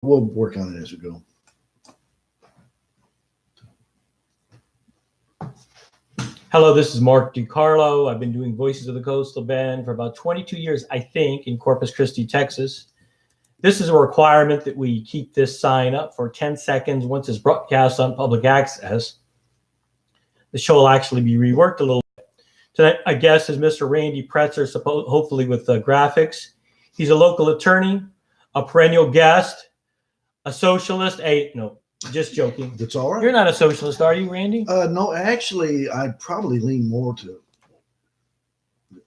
we'll work on it as we go. Hello, this is Mark DiCarlo. I've been doing Voices of the Coastal Bend for about 22 years, I think, in Corpus Christi, Texas. This is a requirement that we keep this sign up for 10 seconds once it's broadcast on public access. The show will actually be reworked a little bit. Tonight, I guess, is Mr. Randy Pretzer, hopefully with graphics. He's a local attorney, a perennial guest, a socialist. No, just joking. That's all right. You're not a socialist, are you, Randy? No, actually, I probably lean more to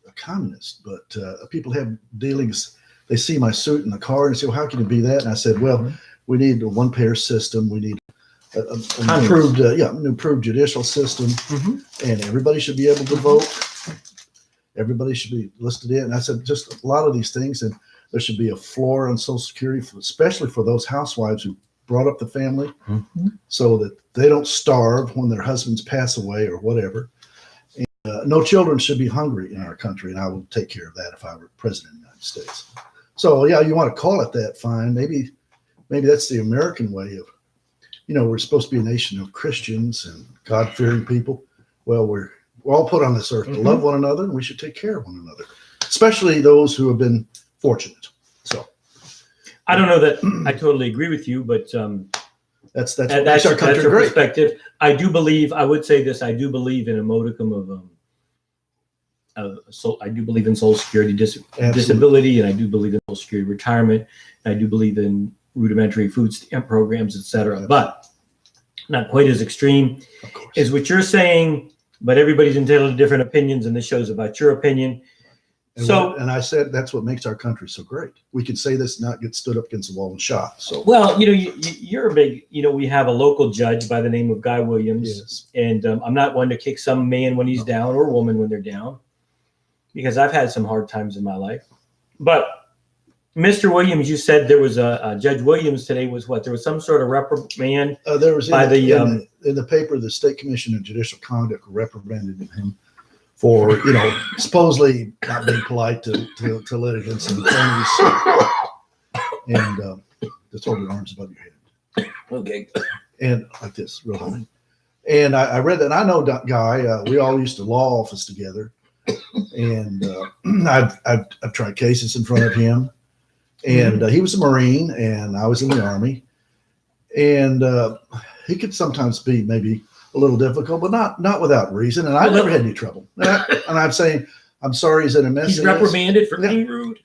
a communist, but people have dealings. They see my suit in the car and say, well, how can it be that? And I said, well, we need a one-payer system. We need an improved judicial system, and everybody should be able to vote. Everybody should be listed in. And I said, just a lot of these things, and there should be a floor on Social Security, especially for those housewives who brought up the family, so that they don't starve when their husbands pass away or whatever. And, no children should be hungry in our country, and I will take care of that if I were president of the United States. So, yeah, you want to call it that, fine. Maybe that's the American way of, we're supposed to be a nation of Christians and God-fearing people. Well, we're all put on this earth to love one another, and we should take care of one another, especially those who have been fortunate. So, I don't know that I totally agree with you, but that's our country that's your great. perspective. I would say this, I do believe in a modicum of I do believe in Social Security disability, and I do believe in Social Security retirement, and I do believe in rudimentary food stamp programs, etc. But not quite as extreme as what you're saying, but everybody's entitled to different opinions, and this show's about your opinion. And I said that's what makes our country so great. We can say this and not get stood up against the wall and shot. So, well, you're a big, we have a local judge by the name of Guy Williams, and I'm not one to kick some man when he's down or woman when they're down, because I've had some hard times in my life. But Mr. Williams, you said there was a Judge Williams today was what? There was some sort of reprimand. There was in the paper, the State Commission on Judicial Conduct reprimanded him for supposedly not being polite to litigants and attorneys, and just hold your arms above your head. Okay. And like this, real high. And I read that. And I know Guy. We all used to law office together, and I've tried cases in front of him. And he was a Marine, and I was in the Army, and he could sometimes be maybe a little difficult, but not without reason. And I never had any trouble. And I'm saying, I'm sorry, he's in a mess. He's reprimanded for being rude.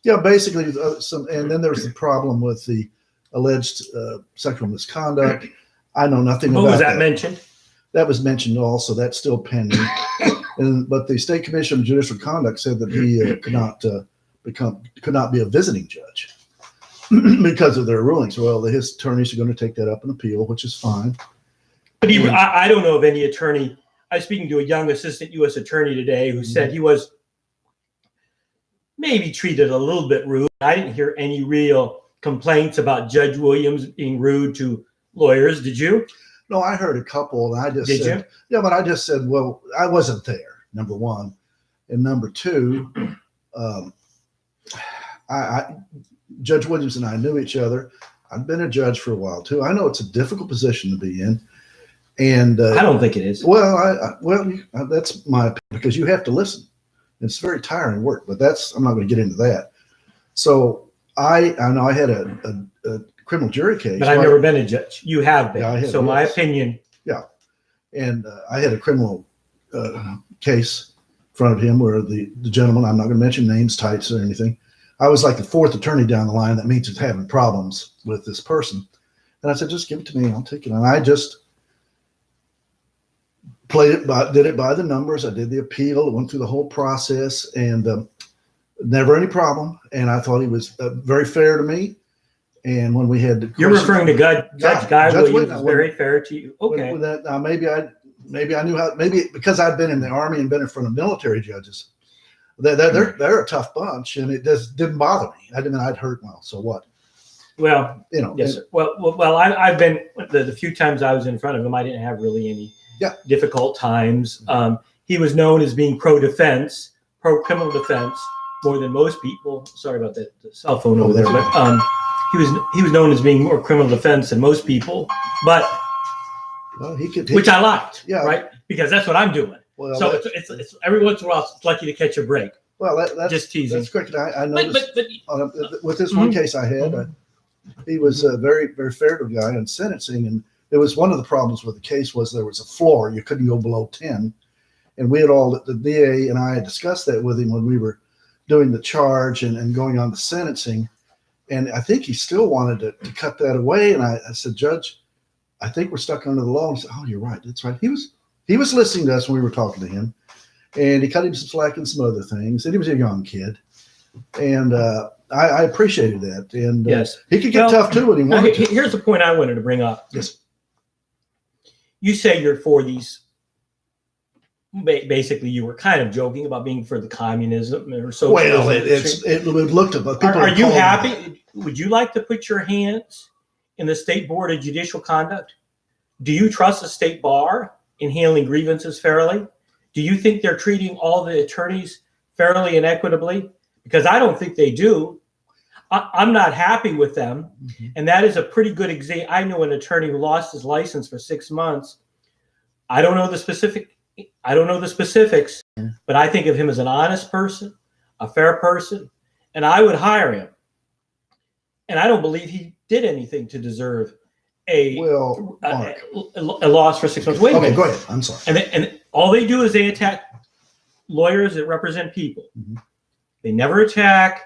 Yeah, basically and then there's the problem with the alleged sexual misconduct. I know nothing about that. Was that mentioned? That was mentioned also. That's still pending. But the State Commission on Judicial Conduct said that he could not be a visiting judge because of their rulings. Well, his attorneys are going to take that up in appeal, which is fine. But I don't know of any attorney. I was speaking to a young assistant U.S. attorney today who said he was maybe treated a little bit rude. I didn't hear any real complaints about Judge Williams being rude to lawyers. Did you? No, I heard a couple, and I just said, you? Yeah, but I just said, well, I wasn't there, number one. And number two, Judge Williams and I knew each other. I've been a judge for a while too. I know it's a difficult position to be in, and I don't think it is. Well, that's my opinion, because you have to listen. It's very tiring work, but I'm not going to get into that. So I know I had a criminal jury case, but I've never been a judge. You have been. Yeah, so my opinion. Yeah, and I had a criminal case in front of him where the gentleman, I'm not going to mention names, types, or anything. I was like the fourth attorney down the line. That means he's having problems with this person. And I said, just give it to me. I'll take it. And I just did it by the numbers. I did the appeal. It went through the whole process, and never any problem. And I thought he was very fair to me. And when we had you're referring to Judge Guy Williams was very fair to you. Okay. With that, maybe I knew how. Maybe because I've been in the Army and been in front of military judges. They're a tough bunch, and it just didn't bother me. I'd heard, well, so what? Well, yes, sir. Well, I've been the few times I was in front of him, I didn't have really any difficult times. He was known as being pro-defense, pro-criminal defense, more than most people. Sorry about that, the cell phone over there, but he was known as being more criminal defense than most people, but Well, which I liked, yeah, right? Because that's what I'm doing. Well, so it's every once in a while it's lucky to catch a break. Well, that's just teasing. That's correct. I noticed with this mm-hmm. one case I had, he was a very, very fair to the guy in sentencing, and it was one of the problems with the case was there was a floor. You couldn't go below 10. And we had the DA and I had discussed that with him when we were doing the charge and going on the sentencing. And I think he still wanted to cut that away. And I said, Judge, I think we're stuck under the law. And he said, oh, you're right. That's right. He was listening to us when we were talking to him, and he cut him some slack and some other things. And he was a young kid. And I appreciated that. And yes, he could get tough too when he wanted to. Here's the point I wanted to bring up. Yes. You say you're for these. Basically, you were kind of joking about being for the communism or so. Well, it looked at. Are you happy? Would you like to put your hands in the State Board of Judicial Conduct? Do you trust the state bar in handling grievances fairly? Do you think they're treating all the attorneys fairly and equitably? Because I don't think they do. I'm not happy with them. Mm-hmm. And that is a pretty good example. I know an attorney who lost his license for 6 months. I don't know the specifics, but I think of him as an honest person, a fair person, and I would hire him. And I don't believe he did anything to deserve a loss for 6 months. Wait a minute. Go ahead. I'm sorry. And all they do is they attack lawyers that represent people. Mm-hmm. They never attack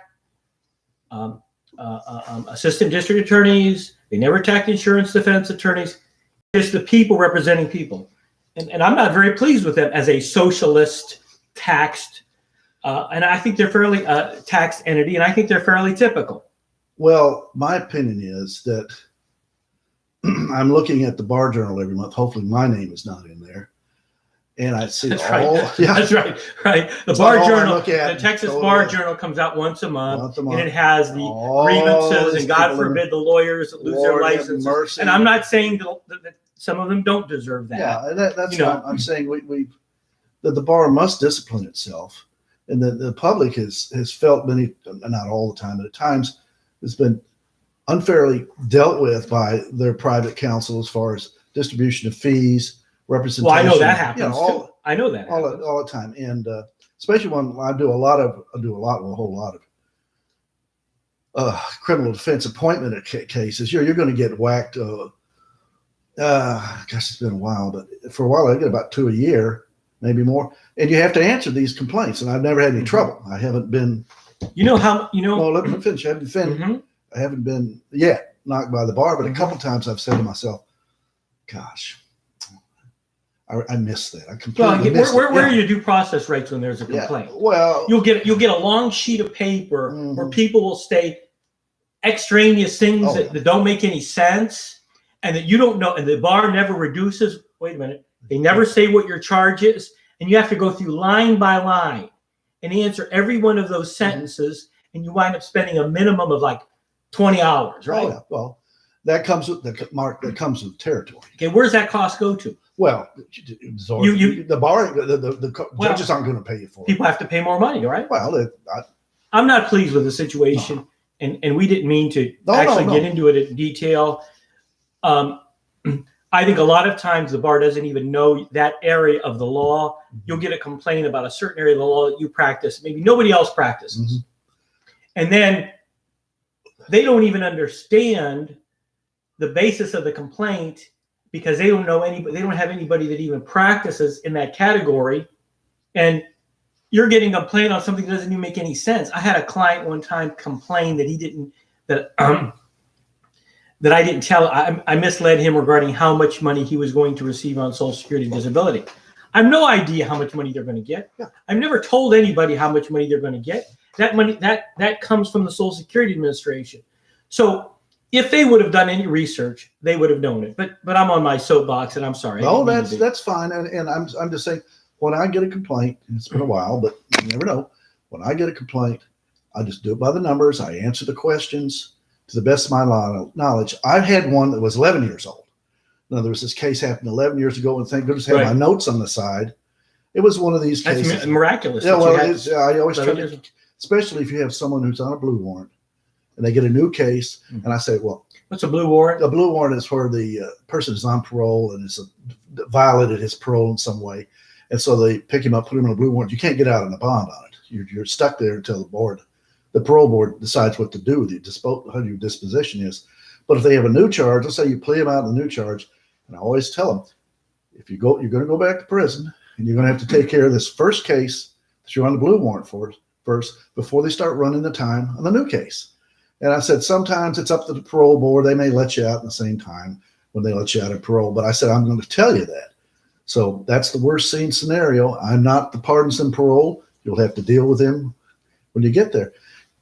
assistant district attorneys. They never attack insurance defense attorneys. It's the people representing people. And I'm not very pleased with them as a socialist taxed, and I think they're fairly taxed entity, and I think they're fairly typical. Well, my opinion is that I'm looking at the Bar Journal every month. Hopefully my name is not in there. And I see that's all. Right. Yeah. That's right. Right. The Bar Journal, the Texas Bar Journal comes out once a month, and it has the grievances and God forbid the lawyers that lose their licenses. And I'm not saying that some of them don't deserve that. Yeah, that's what I'm saying. That the bar must discipline itself, and the public has felt not all the time, but at times has been unfairly dealt with by their private counsel as far as distribution of fees, representation. Well, I know that happens too. I know that all the time, and especially when I do a whole lot of criminal defense appointment cases. You're going to get whacked. Gosh, it's been a while, but for a while I get about 2 a year, maybe more, and you have to answer these complaints. And I've never had any trouble. I haven't been. No, let me finish. I haven't been yet knocked by the bar, but a couple times I've said to myself, "Gosh, I miss that. I completely miss where are your due process rights when there's a complaint? Yeah, well, you'll get a long sheet of paper where people will state extraneous things that don't make any sense. And that you don't know, and the bar never reduces. Wait a minute. They never say what your charge is. And you have to go through line by line and answer every one of those sentences. And you wind up spending a minimum of like 20 hours, right? Oh, yeah. Well, that comes with that comes with territory. Okay, where's that cost go to? Well, the bar, the judges aren't going to pay you for it. People have to pay more money, right? Well, I'm not pleased with the situation, and we didn't mean to get into it in detail. I think a lot of times the bar doesn't even know that area of the law. You'll get a complaint about a certain area of the law that you practice, maybe nobody else practices. And then they don't even understand the basis of the complaint because they don't know anybody, they don't have anybody that even practices in that category. And you're getting a complaint on something that doesn't even make any sense. I had a client one time complain that I didn't tell. I misled him regarding how much money he was going to receive on Social Security disability. I have no idea how much money they're going to get. Yeah. I've never told anybody how much money they're going to get. That money that comes from the Social Security Administration. So if they would have done any research, they would have known it. But I'm on my soapbox, and I'm sorry. No, that's fine. And I'm just saying, when I get a complaint, and it's been a while, but you never know. When I get a complaint, I just do it by the numbers. I answer the questions to the best of my knowledge. I've had one that was 11 years old. Now, there was this case happened 11 years ago, and thank goodness I had my notes on the side. It was one of these cases. That's miraculous. Yeah, well, I always try to, especially if you have someone who's on a blue warrant and they get a new case. And I say, well, what's a blue warrant? a blue warrant is where the person is on parole and has violated his parole in some way. And so they pick him up, put him on a blue warrant. You can't get out on a bond on it. You're stuck there until the parole board decides what to do with you, how your disposition is. But if they have a new charge, let's say you plea them out in a new charge, and I always tell them, if you're going to go back to prison, and you're going to have to take care of this first case that you're on the blue warrant for first, before they start running the time on the new case. And I said, sometimes it's up to the parole board. They may let you out at the same time when they let you out of parole. But I said, I'm going to tell you that. So that's the worst scene scenario. I'm not the partisan parole. You'll have to deal with him when you get there.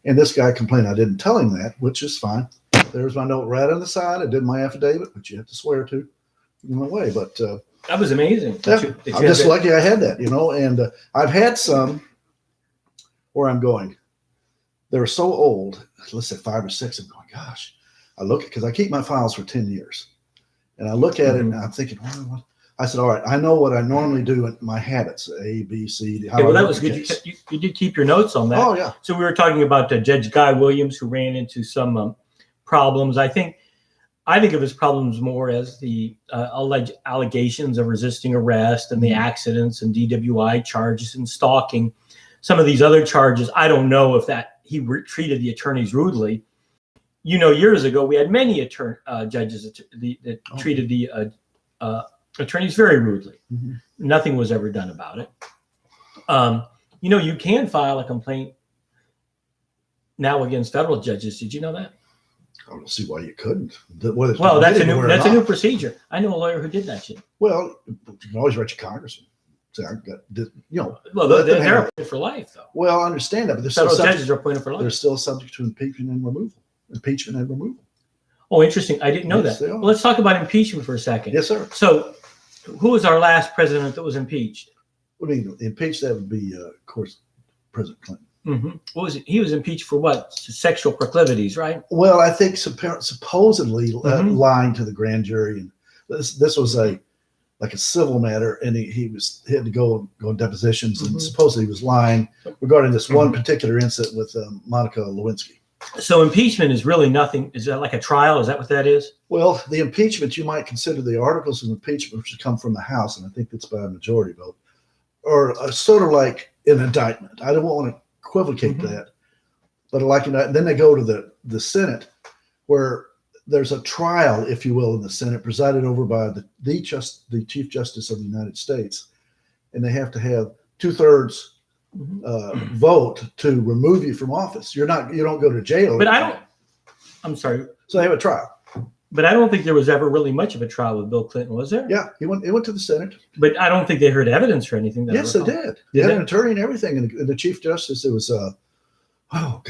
And this guy complained I didn't tell him that, which is fine. There's my note right on the side. I did my affidavit, which you have to swear to in a way. But that was amazing. Yeah, I'm just lucky I had that, and I've had some where I'm going. They're so old, let's say 5 or 6. I'm going, gosh. I look because I keep my files for 10 years. And I look at it and I'm thinking, what? I said, all right, I know what I normally do in my habits, A, B, C, D. Okay, well, that was good. You did keep your notes on that. Oh, yeah. So we were talking about Judge Guy Williams, who ran into some problems. I think of his problems more as the alleged allegations of resisting arrest and the accidents and DWI charges and stalking. Some of these other charges, I don't know if that he treated the attorneys rudely. Years ago, we had many judges that treated the attorneys very rudely. Mm-hmm. Nothing was ever done about it. You can file a complaint now against federal judges. Did you know that? I don't see why you couldn't. Well, that's a new procedure. I know a lawyer who did that shit. Well, you can always write your congressman. Say, Well, they're appointed for life, though. Well, I understand that, but federal judges are appointed for life. They're still subject to impeachment and removal. Oh, interesting. I didn't know that. Well, let's talk about impeachment for a second. Yes, sir. So, who was our last president that was impeached? I mean, impeached, that would be, of course, President Clinton. Mm-hmm. What was it? He was impeached for what? Sexual proclivities, right? Well, I think supposedly lying to the grand jury, and this was a civil matter, and he had to go on depositions, and supposedly he was lying regarding this one particular incident with Monica Lewinsky. So impeachment is really nothing. Is that like a trial? Is that what that is? Well, the impeachment, you might consider the articles of impeachment, which come from the House, and I think it's by a majority vote, or sort of like an indictment. I don't want to equivocate that, but then they go to the Senate, where there's a trial, if you will, in the Senate, presided over by the Chief Justice of the United States, and they have to have 2/3 vote to remove you from office. You don't go to jail. But I'm sorry. So they have a trial. But I don't think there was ever really much of a trial with Bill Clinton, was there? Yeah, it went to the Senate. But I don't think they heard evidence or anything. Yes, they did. They had an attorney and everything. And the Chief Justice, it was, what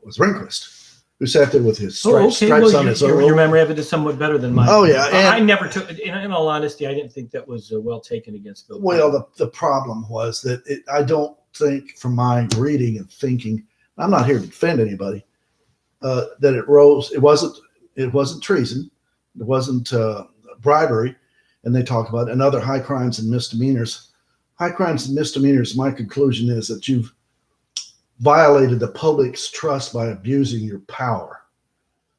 was Rehnquist, who sat there with his stripes on his own. Your memory of it is somewhat better than mine. Oh, yeah. I never took, in all honesty, I didn't think that was well taken against Bill Clinton. Well, the problem was that I don't think, from my reading and thinking, I'm not here to defend anybody, that it wasn't treason. It wasn't bribery, and they talk about other high crimes and misdemeanors. High crimes and misdemeanors, my conclusion is that you've violated the public's trust by abusing your power.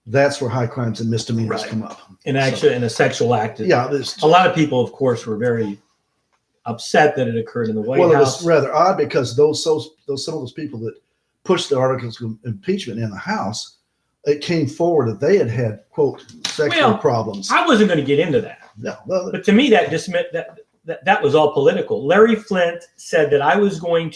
That's where high crimes and misdemeanors come up. In a sexual act. Yeah. A lot of people, of course, were very upset that it occurred in the White House. Well, it was rather odd because some of those people that pushed the articles of impeachment in the House, it came forward that they had quote, sexual problems. I wasn't going to get into that. No. But to me, that just meant that was all political. Larry Flint said that he was going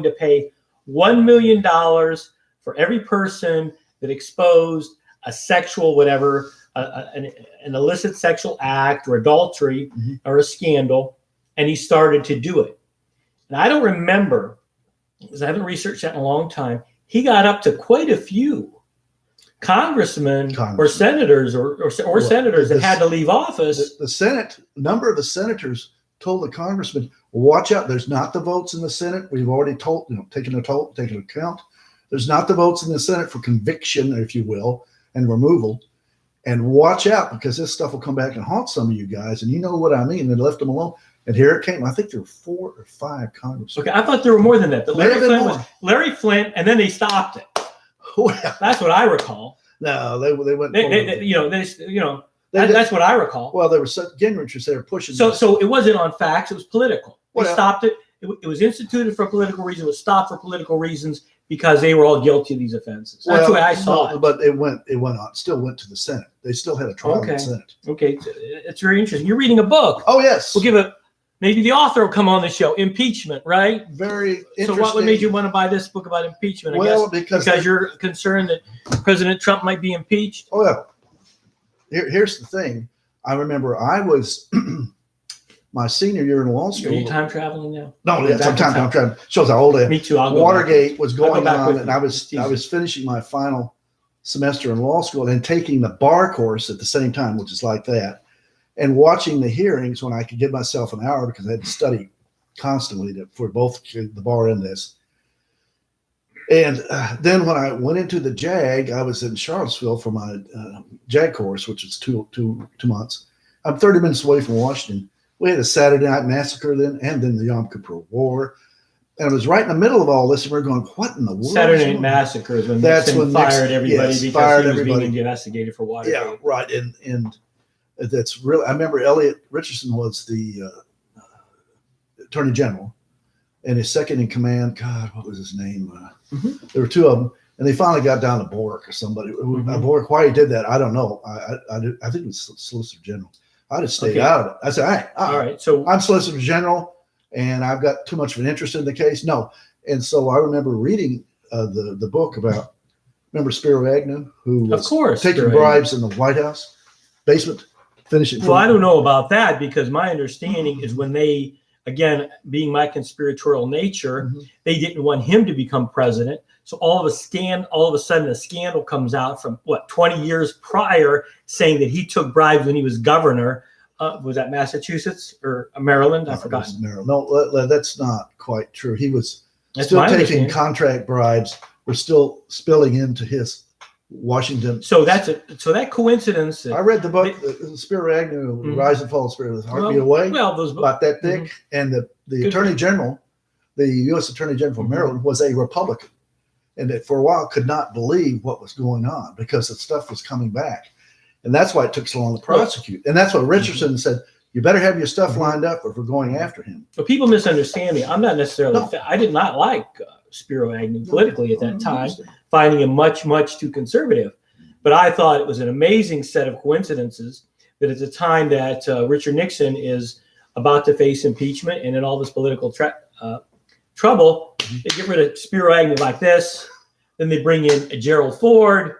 to pay $1 million for every person that exposed a sexual whatever, an illicit sexual act or adultery or a scandal, and he started to do it. And I don't remember, because I haven't researched that in a long time, he got up to quite a few congressmen or senators or senators that had to leave office. The Senate, a number of the senators told the congressman, watch out, there's not the votes in the Senate. We've already taken account. There's not the votes in the Senate for conviction, if you will, and removal. And watch out, because this stuff will come back and haunt some of you guys. And you know what I mean. They left them alone. And here it came. I think there were 4 or 5 congressmen. Okay, I thought there were more than that. Larry Flint, and then they stopped it. Well, That's what I recall. no, they went. That's what I recall. Well, there was Gingrich was there pushing. So it wasn't on facts; it was political. They Well, stopped it. It was instituted for political reasons. It was stopped for political reasons because they were all guilty of these offenses. That's the way I saw it. But it went on. Still went to the Senate. They still had a trial in the Senate. Okay, it's very interesting. You're reading a book. Oh yes. We'll give it. Maybe the author will come on the show. Impeachment, right? Very interesting. So what made you want to buy this book about impeachment? Well, because you're concerned that President Trump might be impeached. Oh yeah. Here's the thing. I remember I was my senior year in law school. Are you time traveling now? No, yeah, sometimes I'm traveling. Shows how old I am. Me too. Watergate was going on, and I was you. finishing my final semester in law school and taking the bar course at the same time, which is like that, and watching the hearings when I could give myself an hour because I had to study constantly for both the bar and this. And then when I went into the JAG, I was in Charlottesville for my JAG course, which was two months. I'm 30 minutes away from Washington. We had a Saturday Night Massacre then, and then the Yom Kippur War. And it was right in the middle of all this, and we're going, what in the world? Saturday Night Massacre is when Nixon fired everybody because he was being investigated for Watergate. Yeah, right. And that's really, I remember Elliot Richardson was the Attorney General, and his second in command, God, what was his name? There were two of them, and they finally got down to Bork or somebody. Bork, why he did that, I don't know. I think it was Solicitor General. I just stayed out of it. I said, hey, all right. So I'm Solicitor General, and I've got too much of an interest in the case. No. And so I remember reading the book about, remember Spiro Agnew, who was taking bribes in the White House basement, finishing. Well, I don't know about that because my understanding is when they, again, being my conspiratorial nature, they didn't want him to become president. So all of a sudden a scandal comes out from 20 years prior saying that he took bribes when he was governor. Was that Massachusetts or Maryland? I forgot. Maryland. No, that's not quite true. He was still taking contract bribes. We're still spilling into his Washington. So that coincidence. I read the book, Spiro Agnew, Rise and Fall of Spiro, Heartbeat Away. Well, those about that thick, and the Attorney General, the U.S. Attorney General from Maryland, was a Republican, and that for a while could not believe what was going on because the stuff was coming back, and that's why it took so long to prosecute. And that's what Richardson said. You better have your stuff lined up, if we're going after him. But people misunderstand me. I'm not necessarily. I did not like Spiro Agnew politically at that time, finding him much, much too conservative. But I thought it was an amazing set of coincidences that at the time that Richard Nixon is about to face impeachment and in all this political trouble, they get rid of Spiro Agnew like this. Then they bring in Gerald Ford.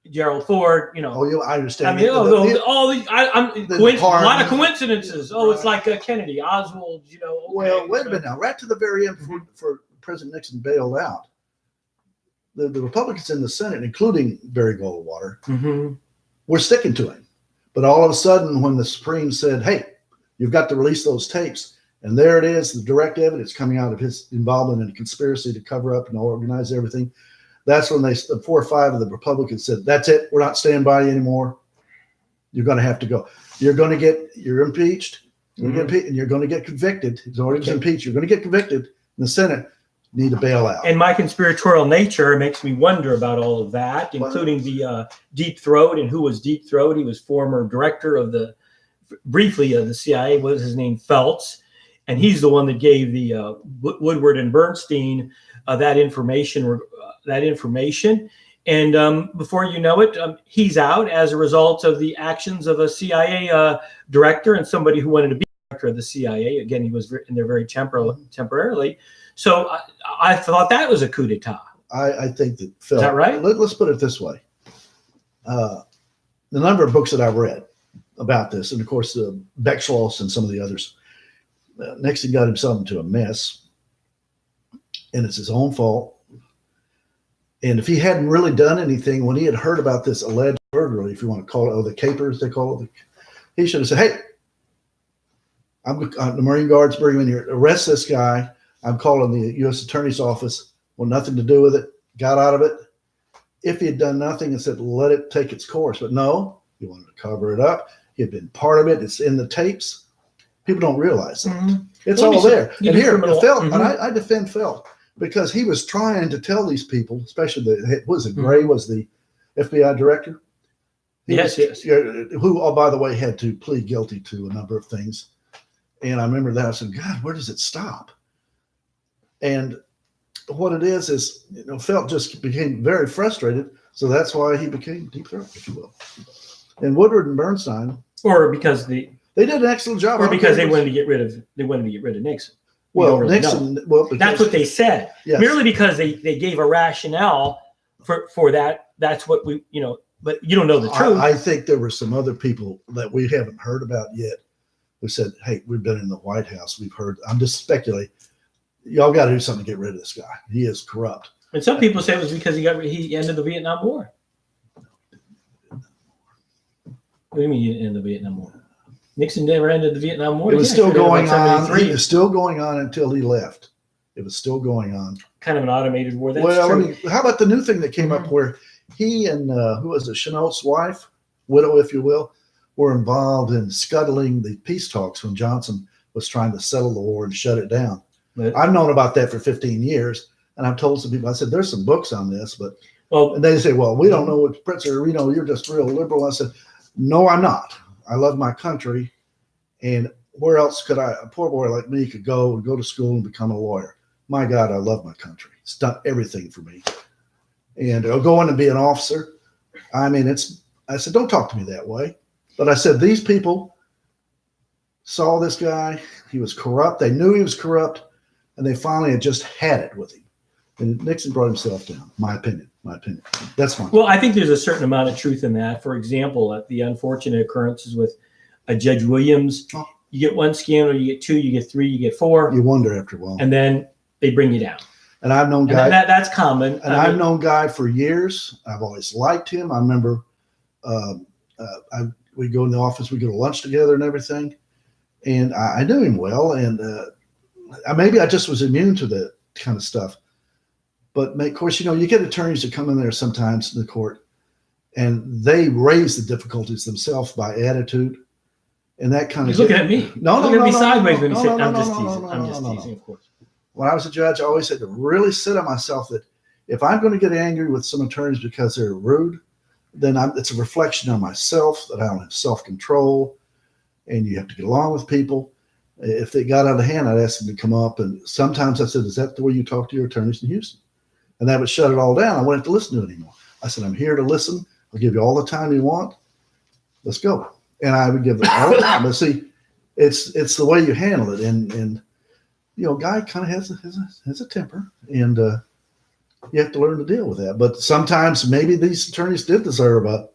I understand. I mean, a lot of coincidences. It's like Kennedy, Oswald, Well, wait a minute now. Right to the very end, for President Nixon bailed out, the Republicans in the Senate, including Barry Goldwater, were sticking to him. But all of a sudden, when the Supreme said, hey, you've got to release those tapes, and there it is, the direct evidence coming out of his involvement in a conspiracy to cover up and organize everything, that's when 4 or 5 of the Republicans said, that's it, we're not staying by you anymore. You're going to have to go. You're impeached, and you're going to get convicted. He's already impeached. You're going to get convicted in the Senate. Need to bail out. And my conspiratorial nature makes me wonder about all of that, including the Deep Throat and who was Deep Throat. He was former director of the CIA. What was his name? Feltz. And he's the one that gave the Woodward and Bernstein that information. And before you know it, he's out as a result of the actions of a CIA director and somebody who wanted to be director of the CIA. Again, he was in there very temporarily. So I thought that was a coup d'etat. I think that, Phil. Is that right? Let's put it this way. The number of books that I've read about this, and of course, Beckschloss and some of the others, Nixon got himself into a mess, and it's his own fault. And if he hadn't really done anything, when he had heard about this alleged burglary, if you want to call it, or the capers, they call it, he should have said, hey, the Marine Guards bring him in here, arrest this guy. I'm calling the U.S. Attorney's Office. Want nothing to do with it. Got out of it. If he had done nothing and said, let it take its course. But no, he wanted to cover it up. He had been part of it. It's in the tapes. People don't realize that. It's all there. And here, Felt, and I defend Felt. because he was trying to tell these people, especially Gray was the FBI director. Yes. Who, oh, by the way, had to plead guilty to a number of things. And I remember that. I said, God, where does it stop? And what it is, Felt just became very frustrated. So that's why he became Deep Throat, if you will. And Woodward and Bernstein. Or because they did an excellent job. Or because they wanted to get rid of Nixon. Well, really Nixon. Know. Well, that's what they said. Yes. Merely because they gave a rationale for that. That's what we, but you don't know the truth. I think there were some other people that we haven't heard about yet who said, hey, we've been in the White House. We've heard, I'm just speculating. Y'all got to do something to get rid of this guy. He is corrupt. And some people say it was because he ended the Vietnam War. What do you mean he ended the Vietnam War? Nixon never ended the Vietnam War. It was still going on. It was still going on until he left. It was still going on. Kind of an automated war. That's well, true. How about the new thing that came up where he and who was it, Chennault's wife, widow, if you will, were involved in scuttling the peace talks when Johnson was trying to settle the war and shut it down. But I've known about that for 15 years, and I've told some people, I said, there's some books on this, but and they say, well, we don't know what Pretzer, you're just real liberal. I said, no, I'm not. I love my country, and where else could a poor boy like me could go to school and become a lawyer? My God, I love my country. It's done everything for me. And go in and be an officer. I said, don't talk to me that way. But I said, these people saw this guy. He was corrupt. They knew he was corrupt. And they finally had just had it with him. And Nixon brought himself down. My opinion. That's fine. Well, I think there's a certain amount of truth in that. For example, the unfortunate occurrences with Judge Williams, you get one scandal, you get two, you get three, you get four. You wonder after a while. And then they bring you down. And I've known Guy. That's common. And I've known Guy for years. I've always liked him. I remember we go in the office, we go to lunch together and everything. And I knew him well. And maybe I just was immune to that kind of stuff. But of course, you get attorneys that come in there sometimes in the court, and they raise the difficulties themselves by attitude. And that kind of. He's looking at me. No, looking at me sideways when he said, "I'm just teasing." I'm just teasing, of course. When I was a judge, I always had to really sit on myself that if I'm going to get angry with some attorneys because they're rude, then it's a reflection on myself that I don't have self-control, and you have to get along with people. If they got out of hand, I'd ask them to come up, and sometimes I said, "Is that the way you talk to your attorneys in Houston?" And that would shut it all down. I wouldn't have to listen to it anymore. I said, "I'm here to listen. I'll give you all the time you want. Let's go." And I would give them all the time. But see, it's the way you handle it, and Guy kind of has a temper, and you have to learn to deal with that. But sometimes maybe these attorneys did deserve a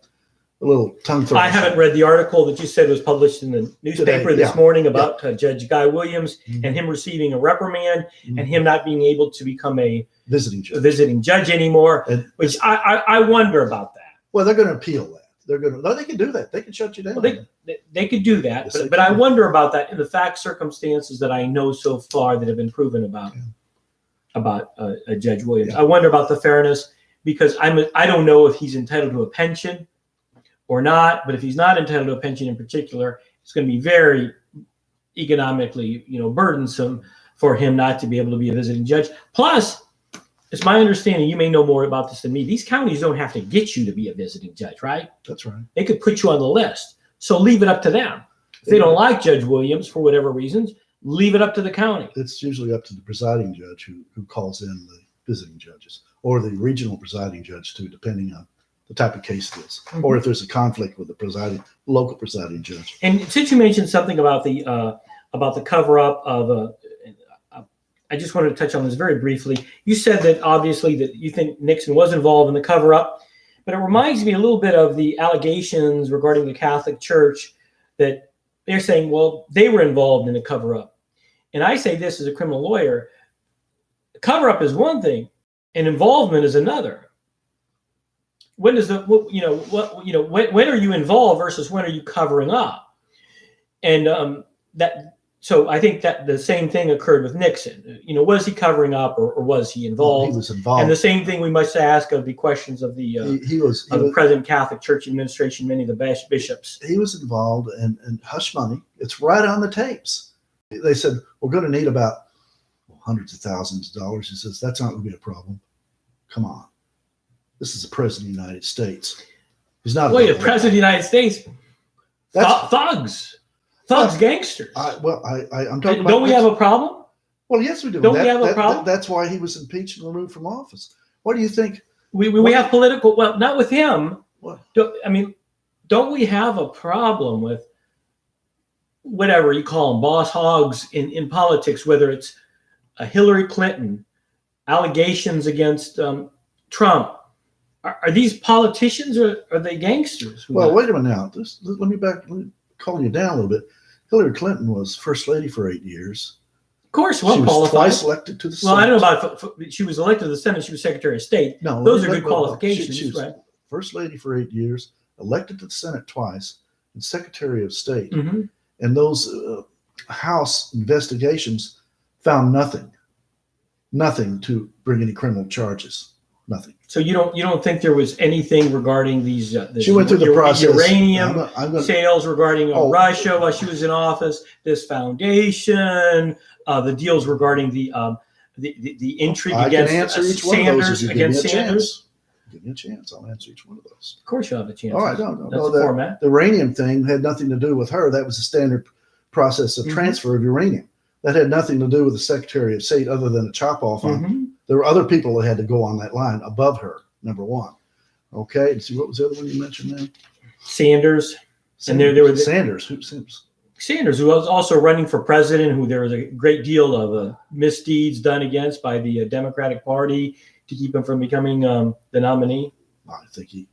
little tongue thrust. I haven't read the article that you said was published in the newspaper this morning about Judge Guy Williams and him receiving a reprimand and him not being able to become a visiting judge anymore, which I wonder about that. Well, they're going to appeal that. They can do that. They can shut you down. Well, they could do that, but I wonder about that in the fact circumstances that I know so far that have been proven about Judge Williams. I wonder about the fairness, because I don't know if he's entitled to a pension or not. But if he's not entitled to a pension in particular, it's going to be very economically, burdensome for him not to be able to be a visiting judge. Plus, it's my understanding, you may know more about this than me, these counties don't have to get you to be a visiting judge, right? That's right. They could put you on the list. So leave it up to them. If they don't like Judge Williams for whatever reasons, leave it up to the county. It's usually up to the presiding judge who calls in the visiting judges, or the regional presiding judge too, depending on the type of case it is, or if there's a conflict with the local presiding judge. And since you mentioned something about the cover-up of I just wanted to touch on this very briefly. You said that obviously that you think Nixon was involved in the cover-up, but it reminds me a little bit of the allegations regarding the Catholic Church that they're saying, well, they were involved in the cover-up. And I say this as a criminal lawyer, cover-up is one thing and involvement is another. When does when are you involved versus when are you covering up? And so I think that the same thing occurred with Nixon. Was he covering up or was he involved? He was involved. And the same thing we must ask of the questions of the the present Catholic Church administration, many of the bishops. He was involved in hush money. It's right on the tapes. They said, we're going to need about hundreds of thousands of dollars. He says, that's not going to be a problem. Come on. This is the president of the United States. He's not. Wait, the president of the United States? Thugs, gangsters. I'm talking about. Don't we have a problem? Well, yes, we do. Don't we have a problem? That's why he was impeached and removed from office. What do you think? We have political. Well, not with him. What? Don't we have a problem with whatever you call them, boss hogs in politics? Whether it's Hillary Clinton, allegations against Trump. Are these politicians or are they gangsters? Well, wait a minute now. Let me calm you down a little bit. Hillary Clinton was first lady for 8 years. Of course, she was twice elected to the Senate. Well, I don't know about she was elected to the Senate. She was Secretary of State. No, those are good qualifications, she was right? First lady for 8 years, elected to the Senate twice, and Secretary of State. Mm-hmm. And those House investigations found nothing to bring any criminal charges. Nothing. So you don't think there was anything regarding these? She went through the process. Uranium sales regarding Russia while she was in office. This foundation, the deals regarding the intrigue against Sanders. Against Sanders. Give me a chance. I'll answer each one of those. Of course, you have a chance. All right, That's the format. The uranium thing had nothing to do with her. That was a standard process of transfer of uranium. That had nothing to do with the Secretary of State, other than a chop off on. There were other people that had to go on that line above her, number one. Okay. And see, what was the other one you mentioned there? Sanders. And there were Sanders. Sanders, who was also running for president, who there was a great deal of misdeeds done against by the Democratic Party to keep him from becoming the nominee. I think he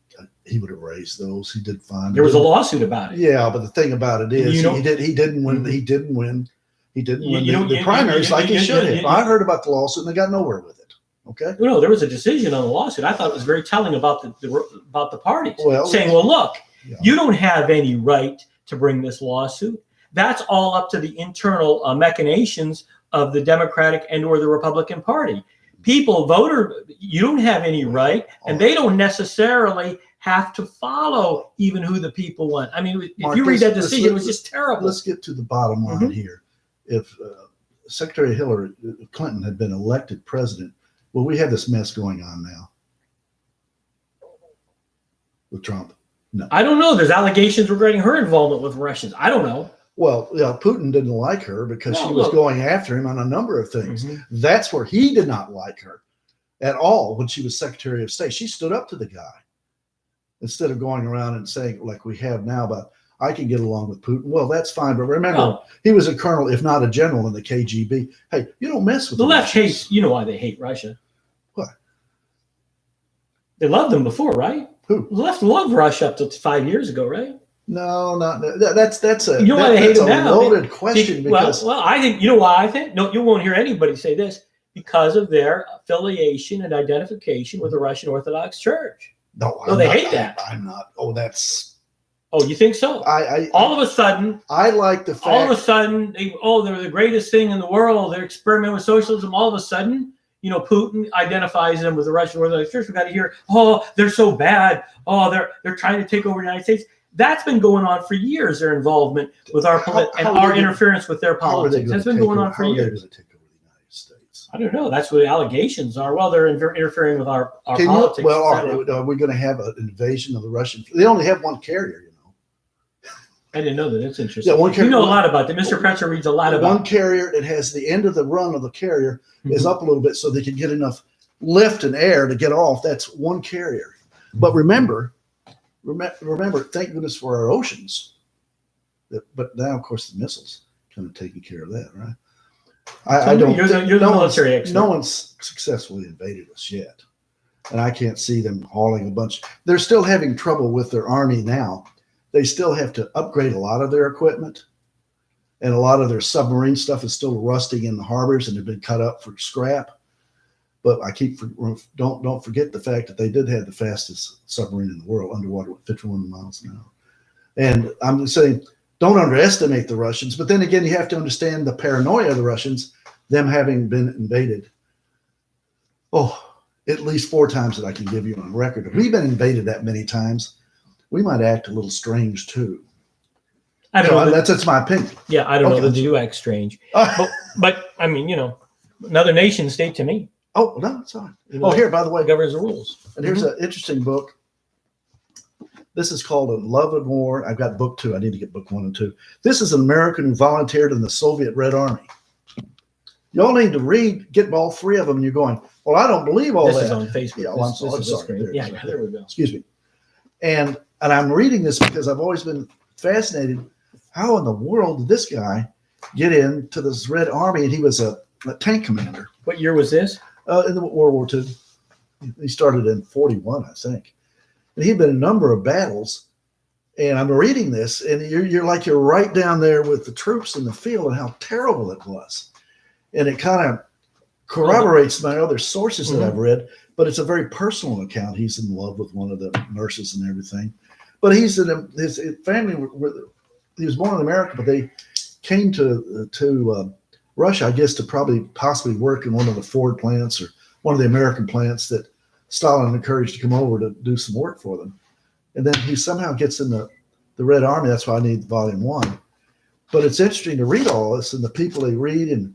would have raised those. He did fine. There was a lawsuit about it. Yeah, but the thing about it is, he didn't win. He didn't win. He didn't win the primaries like he should have. I heard about the lawsuit and they got nowhere with it. Okay. Well, no, there was a decision on the lawsuit. I thought it was very telling about the parties, saying, "Well, look, you don't have any right to bring this lawsuit. That's all up to the internal machinations of the Democratic and/or the Republican Party. You don't have any right, and they don't necessarily have to follow even who the people want." I mean, if you read that decision, it was just terrible. Let's get to the bottom line here. If Secretary Hillary Clinton had been elected president, well, we have this mess going on now with Trump. No, I don't know. There's allegations regarding her involvement with Russians. I don't know. Well, Putin didn't like her because she was going after him on a number of things. That's where he did not like her at all when she was Secretary of State. She stood up to the guy instead of going around and saying, like we have now, about I can get along with Putin. Well, that's fine. But remember, he was a colonel, if not a general, in the KGB. Hey, you don't mess with the left. Hates. You know why they hate Russia? What? They loved them before, right? Who? The left loved Russia up to 5 years ago, right? No, that's a why they hate them now? Loaded question. Because I think you know why I think. No, you won't hear anybody say this because of their affiliation and identification with the Russian Orthodox Church. No, they hate that. I'm not. Oh, that's. Oh, you think so? All of a sudden, I like the fact. All of a sudden, they're the greatest thing in the world. They're experimenting with socialism. All of a sudden, Putin identifies them with the Russian Orthodox Church. We got to hear, they're so bad. They're trying to take over the United States. That's been going on for years. Their involvement with our interference with their politics. That's been going on for years. How are they going to take over the United States? I don't know. That's what the allegations are. Well, they're interfering with our politics. Are we going to have an invasion of the Russian? They only have one carrier. I didn't know that. That's interesting. Yeah, one carrier, you know a lot about that. Mr. Pretzer reads a lot about one carrier that has the end of the run of the carrier is up a little bit so they can get enough lift and air to get off. That's one carrier. But remember, thank goodness for our oceans. But now, of course, the missiles kind of taking care of that, right? I don't. You're the military expert. No one's successfully invaded us yet, and I can't see them hauling a bunch. They're still having trouble with their army now. They still have to upgrade a lot of their equipment, and a lot of their submarine stuff is still rusting in the harbors and have been cut up for scrap. But don't forget the fact that they did have the fastest submarine in the world, underwater with 51 miles an hour. And I'm saying, don't underestimate the Russians. But then again, you have to understand the paranoia of the Russians, them having been invaded. At least 4 times that I can give you on record. If we've been invaded that many times, we might act a little strange too. I don't know. That's my opinion. Yeah, I don't know that you act strange. But I mean, Another nation state to me. Oh, no, it's all right. You know, Oh, here, by the way, governs the rules. and here's an interesting book. This is called A Love and War. I've got book 2. I need to get book 1 and 2. This is an American who volunteered in the Soviet Red Army. You all need to get all 3 of them, and you're going, well, I don't believe all This that. is on Facebook. Yeah, This I'm is the sorry. screen. Yeah, there we go. Excuse me. And I'm reading this because I've always been fascinated. How in the world did this guy get into this Red Army? And he was a tank commander. What year was this? In the World War II. He started in 41, I think. And he'd been in a number of battles. And I'm reading this, and you're right down there with the troops in the field and how terrible it was. And it kind of corroborates my other sources that I've read, but it's a very personal account. He's in love with one of the nurses and everything. But his family, he was born in America, but they came to Russia, I guess, to possibly work in one of the Ford plants or one of the American plants that Stalin encouraged to come over to do some work for them. And then he somehow gets in the Red Army. That's why I need volume 1. But it's interesting to read all this and the people they read and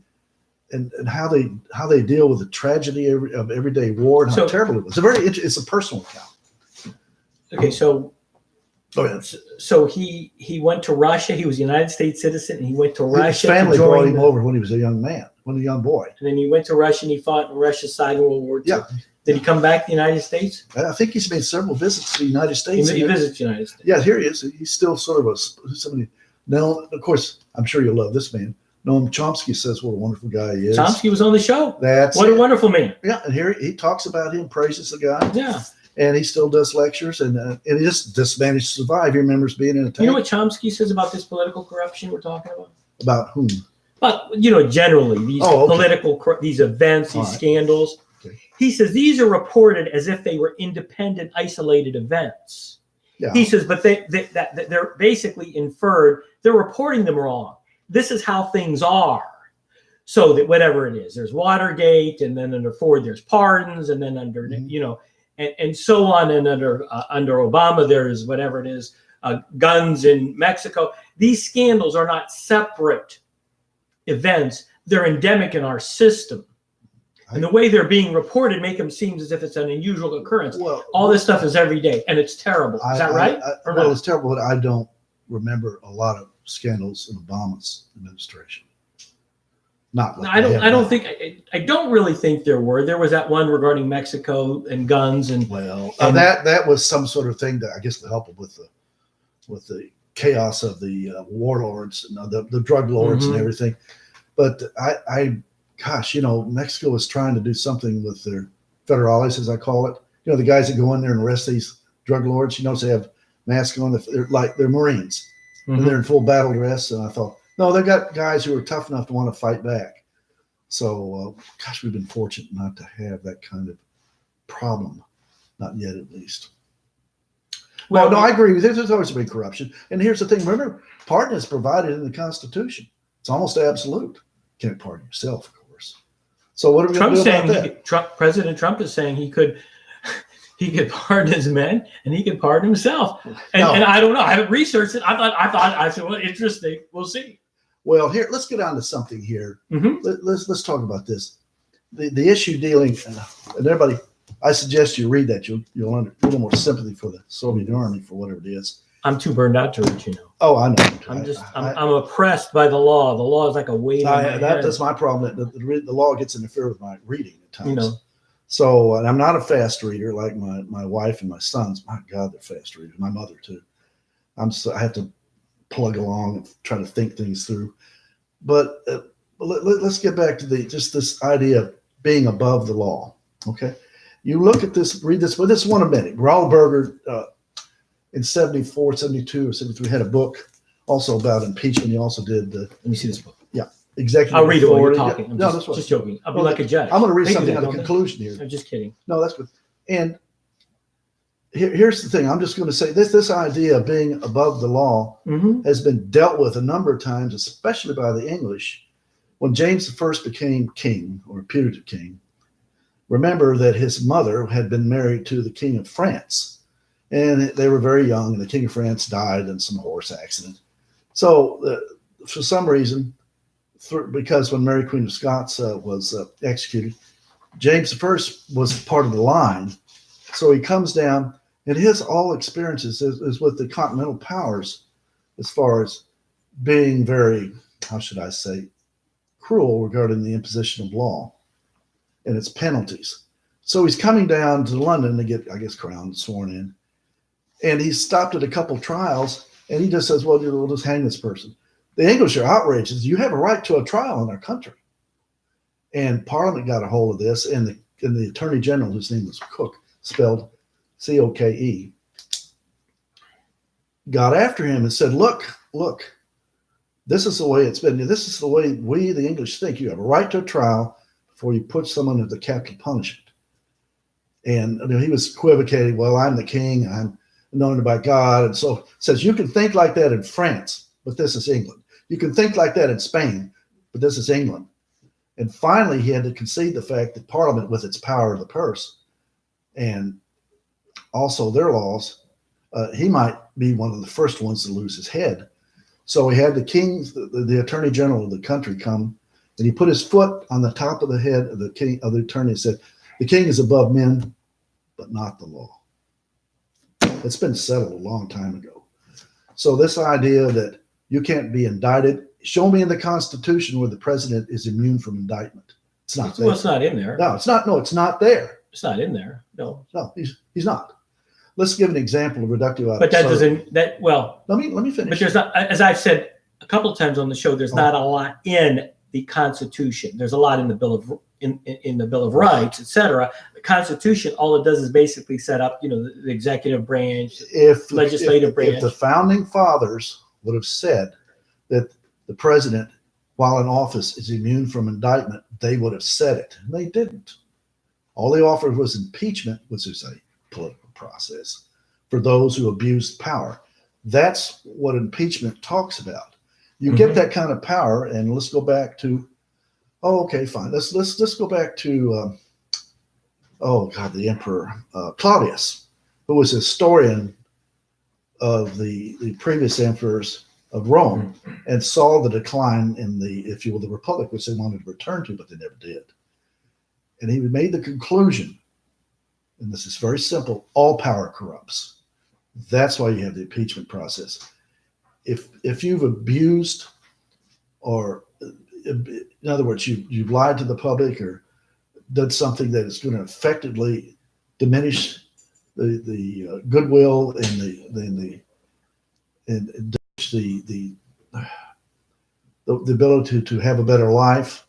how they deal with the tragedy of everyday war and how terrible it was. It's a personal account. Okay, so Go ahead. So he went to Russia. He was a United States citizen, and he went to Russia. His family brought him over when he was a young boy. And then he went to Russia and he fought in Russia's side in World War II. Yeah. Did he come back to the United States? I think he's made several visits to the United States. He visits the United States. Yeah, here he is. He's still sort of somebody. Now, of course, I'm sure you'll love this man. Noam Chomsky says what a wonderful guy he is. Chomsky was on the show. What a wonderful man. Yeah, and here he talks about him, praises the guy. Yeah. And he still does lectures, and he just managed to survive. He remembers being in a tank. You know what Chomsky says about this political corruption we're talking about? About whom? But generally these these events, these scandals. Okay. He says these are reported as if they were independent, isolated events. Yeah. He says, but they're basically inferred. They're reporting them wrong. This is how things are. So that whatever it is, there's Watergate, and then under Ford there's pardons, and then under and so on, and under Obama there's whatever it is, guns in Mexico. These scandals are not separate events; they're endemic in our system. And the way they're being reported make them seem as if it's an unusual occurrence. Well, all this stuff is every day, and it's terrible. Is that right? Well, it's terrible, but I don't remember a lot of scandals in Obama's administration. I don't really think there were. There was that one regarding Mexico and guns and that was some sort of thing that I guess to help with the chaos of the warlords and the drug lords and everything. But Mexico was trying to do something with their federales, as I call it. The guys that go in there and arrest these drug lords. They have masks on. They're Marines, and they're in full battle dress. And I thought, no, they've got guys who are tough enough to want to fight back. So, we've been fortunate not to have that kind of problem. Not yet, at least. Well, no, I agree with you. There's always been corruption. And here's the thing. Remember, pardon is provided in the Constitution. It's almost absolute. You can't pardon yourself, of course. So what are we going to do about that? President Trump is saying he could pardon his men and he could pardon himself. And I don't know. I haven't researched it. I said, well, interesting. We'll see. Well, here, let's get on to something here. Let's talk about this. The issue dealing, and everybody, I suggest you read that. You'll under a little more sympathy for the Soviet Army for whatever it is. I'm too burned out to read, Oh, I know. I'm oppressed by the law. The law is like a weight on my head. That's my problem. The law gets interfered with my reading at times. So, and I'm not a fast reader like my wife and my sons. My God, they're fast readers. My mother too. I have to plug along and try to think things through. But let's get back to this idea of being above the law. Okay, you look at this, read this, but this one a minute. Raoul Berger in 74, 72, or 73 had a book also about impeachment. He also did. Let me see this book. Yeah, executive. I'll read it while you're talking. Yeah, I'm just joking. I'll be like a judge. I'm going to read something at the conclusion here. I'm just kidding. No, that's good. And here's the thing. I'm just going to say this idea of being above the law has been dealt with a number of times, especially by the English. When James I became king, or putative king, remember that his mother had been married to the King of France. And they were very young, and the King of France died in some horse accident. So for some reason, because when Mary Queen of Scots was executed, James I was part of the line. So he comes down, and his all experiences is with the continental powers as far as being very, how should I say, cruel regarding the imposition of law and its penalties. So he's coming down to London to get, I guess, crowned, sworn in. And he stopped at a couple trials, and he just says, well, we'll just hang this person. The English are outraged. You have a right to a trial in our country. And Parliament got a hold of this, and the Attorney General, whose name was Coke, spelled C-O-K-E, got after him and said, look, this is the way it's been. This is the way we, the English, think. You have a right to a trial before you put someone into capital punishment. And he was equivocating, well, I'm the king, I'm known by God. And so says, you can think like that in France, but this is England. You can think like that in Spain, but this is England. And finally, he had to concede the fact that Parliament, with its power of the purse and also their laws, he might be one of the first ones to lose his head. So he had the king, the attorney general of the country, come, and he put his foot on the top of the head of the king, of the attorney, and said, the king is above men, but not the law. It's been settled a long time ago. So this idea that you can't be indicted, show me in the Constitution where the president is immune from indictment. It's not there. Well, it's not in there. No, it's not. No, it's not there. It's not in there. No. No, he's not. Let's give an example of reductio ad But that absurdum. doesn't, that, well, Let me finish. but there's not, as I've said a couple of times on the show, there's not a lot in the Constitution. There's a lot in the Bill of in the Bill of Rights, et cetera. The Constitution, all it does is basically set up, the executive branch, legislative branch. If the founding fathers would have said that the president, while in office, is immune from indictment, they would have said it. And they didn't. All they offered was impeachment, which is a political process for those who abused power. That's what impeachment talks about. You get that kind of power, and let's go back to, okay, fine. Let's go back to, the Emperor Claudius, who was a historian of the previous emperors of Rome and saw the decline in the, if you will, the Republic, which they wanted to return to, but they never did. And he made the conclusion, and this is very simple, all power corrupts. That's why you have the impeachment process. If you've abused, or in other words, you've lied to the public or done something that is going to effectively diminish the goodwill and the ability to have a better life,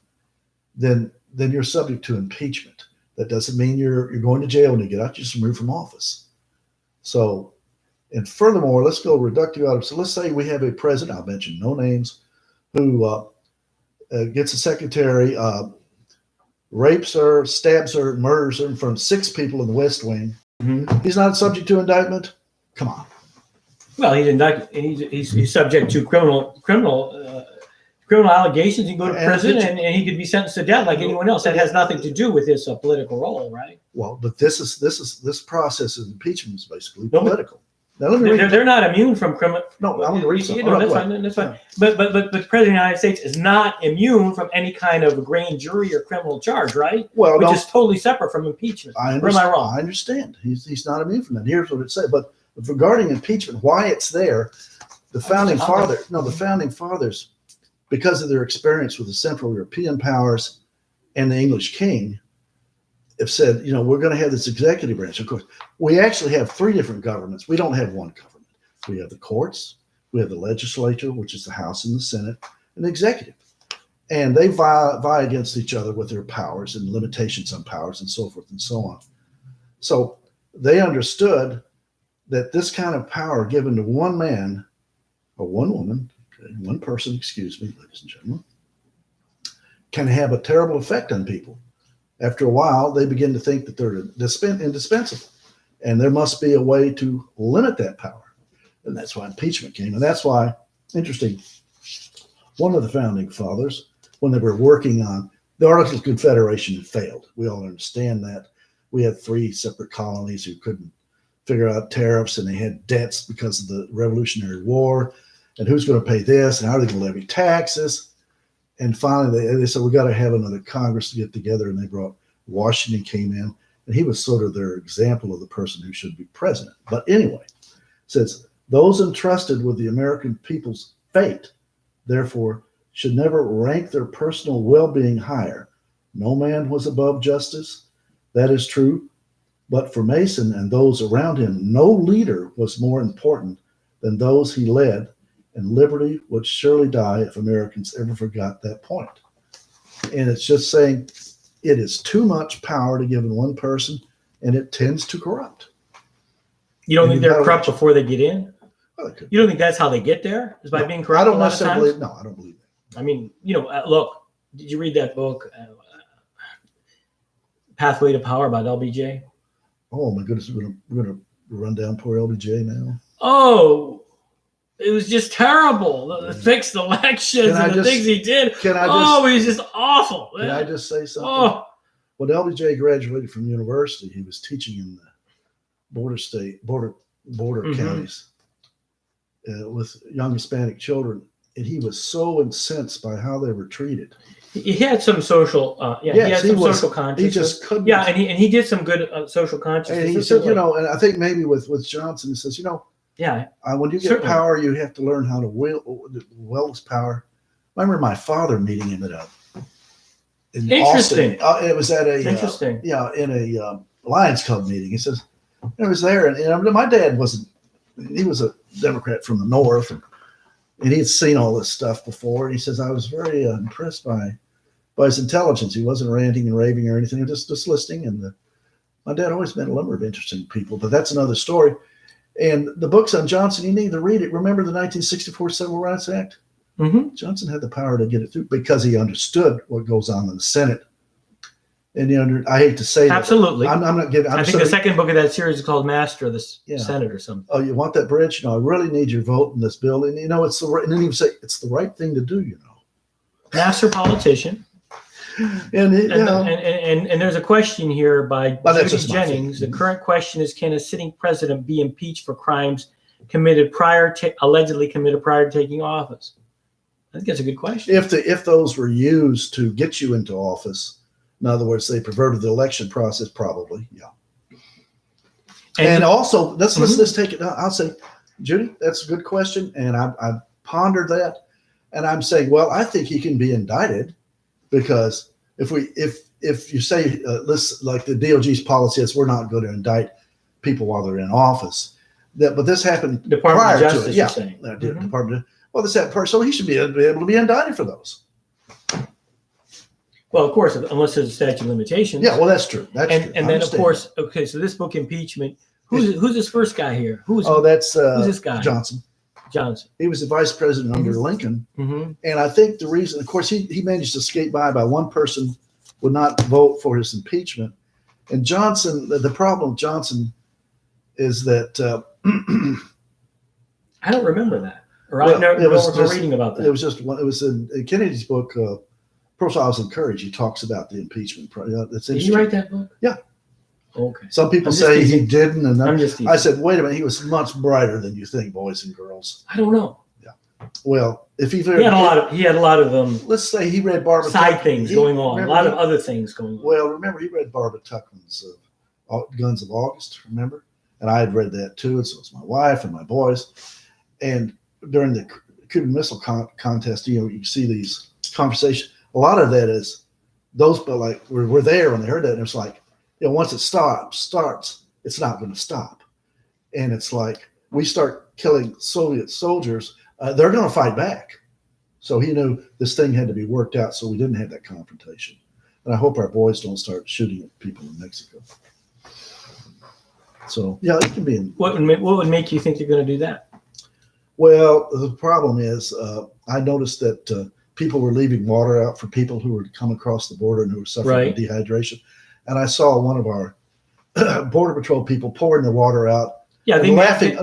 then you're subject to impeachment. That doesn't mean you're going to jail when you get out. You're just removed from office. So, and furthermore, let's go reductio ad absurdum. So let's say we have a president, I'll mention no names, who gets a secretary, rapes her, stabs her, murders her in front of 6 people in the West Wing. He's not subject to indictment? Come on. Well, he's indicted. He's subject to criminal allegations. He can go to prison, and he could be sentenced to death like anyone else. That has nothing to do with his political role, right? Well, but this process of impeachment is basically political. Now, let me they're not immune from criminal. No, I'm going to read something. That's fine. That's fine. But the President of the United States is not immune from any kind of grand jury or criminal charge, right? Well, which is totally separate from impeachment. Or am I wrong? I understand. He's not immune from that. Here's what it says. But regarding impeachment, why it's there, the founding fathers, because of their experience with the Central European powers and the English king, have said, we're going to have this executive branch. Of course, we actually have 3 different governments. We don't have one government. We have the courts, we have the legislature, which is the House and the Senate, and the executive. And they vie against each other with their powers and limitations on powers and so forth and so on. So they understood that this kind of power given to one man or one woman, one person, excuse me, ladies and gentlemen, can have a terrible effect on people. After a while, they begin to think that they're indispensable, and there must be a way to limit that power. And that's why impeachment came. And that's why, interesting, one of the founding fathers, when they were working on the Articles of Confederation, had failed. We all understand that. We had 3 separate colonies who couldn't figure out tariffs, and they had debts because of the Revolutionary War. And who's going to pay this? And how are they going to levy taxes? And finally, they said, we got to have another Congress to get together. And they brought Washington came in, and he was sort of their example of the person who should be president. But anyway, it says, those entrusted with the American people's fate, therefore, should never rank their personal well-being higher. No man was above justice. That is true. But for Mason and those around him, no leader was more important than those he led, and liberty would surely die if Americans ever forgot that point. And it's just saying it is too much power to give in one person, and it tends to corrupt. You don't think they're corrupt before they get in? Well, you don't think that's how they get there? Is by being corrupt? I don't necessarily believe. No, I don't believe that. I mean, look, did you read that book, Pathway to Power by LBJ? Oh my goodness, we're gonna run down poor LBJ now. Oh, it was just terrible. The fixed elections and the things he did. He was just awful. Can I just say something? Oh. When LBJ graduated from university, he was teaching in the border counties with young Hispanic children, and he was so incensed by how they were treated. He had some social, social consciousness. He just couldn't. Yeah, and he did some good social consciousness. And he said, and I think maybe with Johnson, he says, when you get power, you have to learn how to wield power. I remember my father meeting him in Interesting. Austin. It was at a interesting. In a Lions Club meeting. He says, I was there, and my dad wasn't. He was a Democrat from the North, and he had seen all this stuff before. And he says, I was very impressed by his intelligence. He wasn't ranting and raving or anything. He was just listening. And my dad always met a number of interesting people, but that's another story. And the books on Johnson, you need to read it. Remember the 1964 Civil Rights Act? Mm-hmm. Johnson had the power to get it through because he understood what goes on in the Senate. And I hate to say absolutely. I'm not giving. I think the second book of that series is called Master of the Senate or something. Oh, you want that bridge? I really need your vote in this bill. And it's the right. And then he say it's the right thing to do. Master politician. And there's a question here by Judy Jennings. The current question is: can a sitting president be impeached for crimes allegedly committed prior to taking office? I think that's a good question. If those were used to get you into office. In other words, they perverted the election process, probably. Yeah. And also, let's take it. I'll say, Judy, that's a good question. And I pondered that. And I'm saying, well, I think he can be indicted because if you say, like the DOJ's policy is we're not going to indict people while they're in office. But this happened Department of Justice, to it. You're saying. Department. Well, this happened first, so he should be able to be indicted for those. Well, of course, unless there's a statute of limitations. Yeah, well, that's true. That's true. And then, of course, okay. So this book, impeachment. Who's this first guy here? Who's this guy? Johnson. Johnson. He was the vice president under Lincoln, and I think the reason, of course, he managed to skate by one person would not vote for his impeachment, and Johnson. The problem with Johnson is that I don't remember that, or I never remember reading about that. It was just one. It was in Kennedy's book. Profiles in Courage, he talks about the impeachment. That's Did you write that book? Yeah. Okay. Some people say he didn't, and I said, "Wait a minute, he was much brighter than you think, boys and girls." I don't know. Yeah. Well, if he had a lot of let's say he read Barbara side things going on, a lot of other things going on. Well, remember he read Barbara Tuchman's Guns of August. Remember, and I had read that too, and so it's my wife and my boys. And during the Cuban Missile Contest, you see these conversations. A lot of that is those, but like we're there when they heard that, and it's like, once it starts, it's not going to stop, and it's like we start killing Soviet soldiers, they're going to fight back. So he knew this thing had to be worked out, so we didn't have that confrontation. And I hope our boys don't start shooting at people in Mexico. So yeah, it can be. What would make you think they're going to do that? Well, the problem is, I noticed that. People were leaving water out for people who would come across the border and who were suffering from dehydration. And I saw one of our Border Patrol people pouring the water out. Yeah, they laughing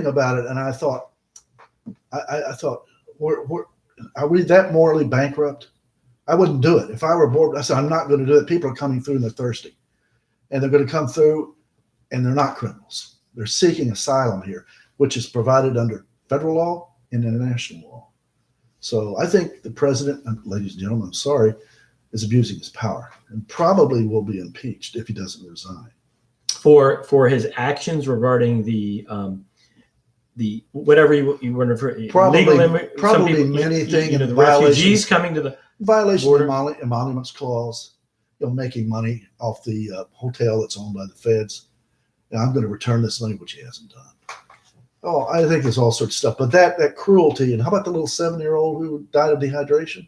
about it. And I thought, are we that morally bankrupt? I wouldn't do it. If I were bored, I said, I'm not going to do it. People are coming through and they're thirsty. And they're going to come through and they're not criminals. They're seeking asylum here, which is provided under federal law and international law. So I think the president, ladies and gentlemen, I'm sorry, is abusing his power and probably will be impeached if he doesn't resign. For his actions regarding the whatever you want to refer, Probably many things, the refugees coming to the violation border. of the emoluments clause, making money off the hotel that's owned by the feds. And I'm going to return this money, which he hasn't done. Oh, I think there's all sorts of stuff. But that cruelty, and how about the little 7-year-old who died of dehydration?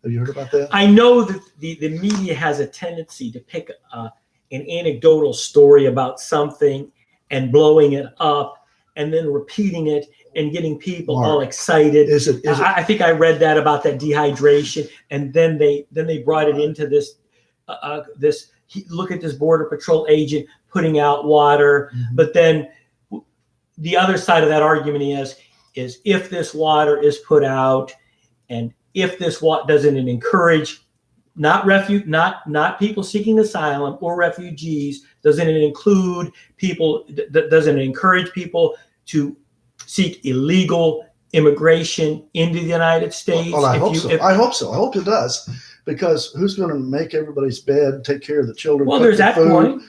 Have you heard about that? I know that the media has a tendency to pick an anecdotal story about something and blowing it up and then repeating it and getting people all excited. Is it? I think I read that about that dehydration, and then they brought it into this look at this Border Patrol agent putting out water. Mm-hmm. But then the other side of that argument is if this water is put out, and if this water doesn't encourage not people seeking asylum or refugees, doesn't it include people? Doesn't it encourage people to seek illegal immigration into the United States? Well, I hope so. I hope it does, because who's going to make everybody's bed, take care of the children? Well, there's that point.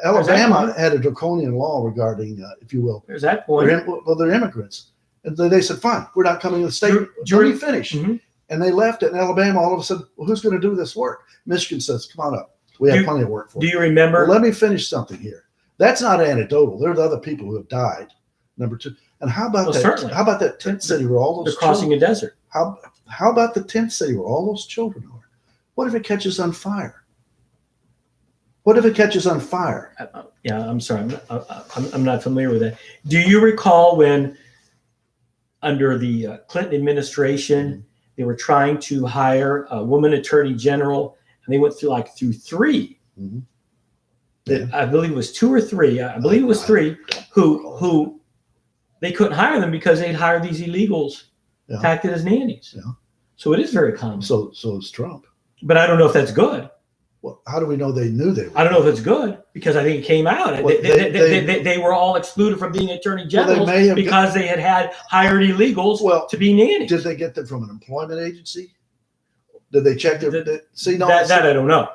Alabama had a draconian law regarding, if you will. There's that point. They're immigrants, and they said, "Fine, we're not coming to the state." Let me finish. Mm-hmm. And they left it. In Alabama, all of a sudden, well, who's going to do this work? Michigan says, "Come on up. We have plenty of work for you." Do you remember? Well, let me finish something here. That's not anecdotal. There are other people who have died. Number two. And how about that? Certainly. How about that tent city where all those they're crossing a desert? How about the tent city where all those children are? What if it catches on fire? What if it catches on fire? Yeah, I'm sorry. I'm not familiar with that. Do you recall when, under the Clinton administration, they were trying to hire a woman attorney general, and they went through three. Mm-hmm. Yeah. I believe it was 2 or 3. I believe it was 3 who they couldn't hire them because they'd hired these illegals, acted as nannies. Yeah. So it is very common. So is Trump. But I don't know if that's good. Well, how do we know they knew they were? I don't know if it's good, because I think it came out. Well, they were all excluded from being attorney generals because they had hired illegals to be nannies. Did they get them from an employment agency? Did they check their? That I don't know.